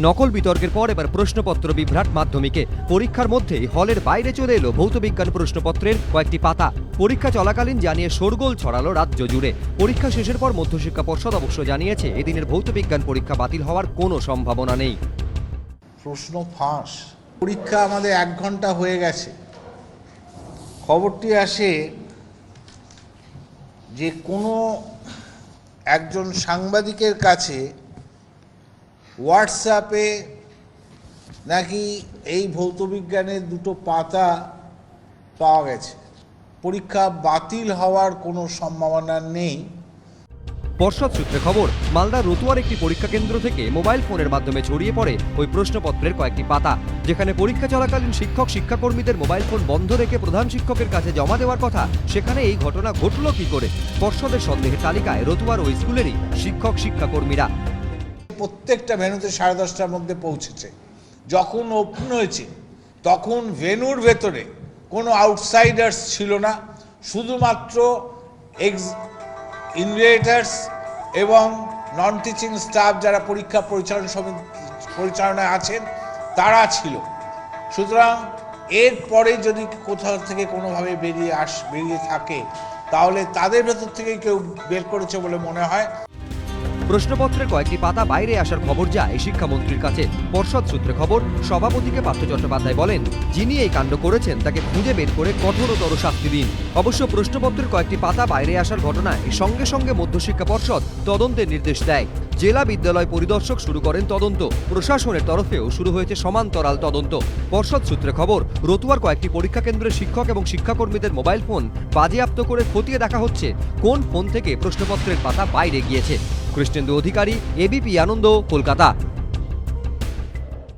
নকল বিতর্কের পর এবার প্রশ্নপত্র বিভ্রাট মাধ্যমিকে। পরীক্ষার মধ্যেই হলের বাইরে চলে এলো ভৌতবিজ্ঞান প্রশ্নপত্রের কয়েকটি পাতা। পরীক্ষা চলাকালীন জানিয়ে শোরগোল ছড়ালো রাজ্য জুড়ে। পরীক্ষা শেষের পর মধ্যশিক্ষা পর্ষদ অবশ্য জানিয়েছে এদিনের ভৌতবিজ্ঞান পরীক্ষা বাতিল হওয়ার কোনো সম্ভাবনা নেই। প্রশ্ন ফাঁস। পরীক্ষা আমাদের 1 ঘন্টা হয়ে গেছে। খবরটি আসে যে কোনো একজন সাংবাদিকের কাছে হোয়াটসঅ্যাপে নাকি এই ভৌতবিজ্ঞানের 2টো পাতা পাওয়া গেছে। পরীক্ষা বাতিল হওয়ার কোনো সম্ভাবনা নেই। পর্ষদ সূত্রে খবর, মালদার রতুয়ার একটি পরীক্ষা কেন্দ্র থেকে মোবাইল ফোনের মাধ্যমে ছড়িয়ে পড়ে ওই প্রশ্নপত্রের কয়েকটি পাতা, যেখানে পরীক্ষা চলাকালীন শিক্ষাকর্মীদের মোবাইল ফোন বন্ধ রেখে প্রধান শিক্ষকের কাছে জমা দেওয়ার কথা। সেখানে এই ঘটনা ঘটল কি করে? পর্ষদের সন্দেহের তালিকায় রতুয়ার ওই স্কুলেরই শিক্ষাকর্মীরা। প্রত্যেকটা ভেন্যুতে 10:30টার মধ্যে পৌঁছেছে। যখন ওপেন হয়েছে তখন ভেন্যুর ভেতরে কোনো আউটসাইডার্স ছিল না, শুধুমাত্র ইনভিজিলেটরস এবং নন টিচিং স্টাফ যারা পরীক্ষা পরিচালনায় আছেন তারা ছিল। সুতরাং এরপরে যদি কোথাও থেকে কোনোভাবে বেরিয়ে থাকে তাহলে তাদের ভেতর থেকে কেউ বের করেছে বলে মনে হয়। প্রশ্নপত্রের কয়েকটি পাতা বাইরে আসার খবর যায় শিক্ষামন্ত্রীর কাছে। পর্ষদ সূত্রে খবর, সভাপতিকে পার্থ চট্টোপাধ্যায় বলেন, যিনি এই কাণ্ড করেছেন তাকে খুঁজে বের করে কঠোরতর শাস্তি দিন। অবশ্য প্রশ্নপত্রের কয়েকটি পাতা বাইরে আসার ঘটনায় সঙ্গে সঙ্গে মধ্যশিক্ষা পর্ষদ তদন্তের নির্দেশ দেয়। জেলা বিদ্যালয় পরিদর্শক শুরু করেন তদন্ত। প্রশাসনের তরফেও শুরু হয়েছে সমান্তরাল তদন্ত। পর্ষদ সূত্রে খবর, রতুয়ার কয়েকটি পরীক্ষা কেন্দ্রের শিক্ষক এবং শিক্ষাকর্মীদের মোবাইল ফোন বাজেয়াপ্ত করে খতিয়ে দেখা হচ্ছে কোন ফোন থেকে প্রশ্নপত্রের পাতা বাইরে গিয়েছে। কৃষ্ণেন্দু অধিকারী, এবিপি আনন্দ, কলকাতা।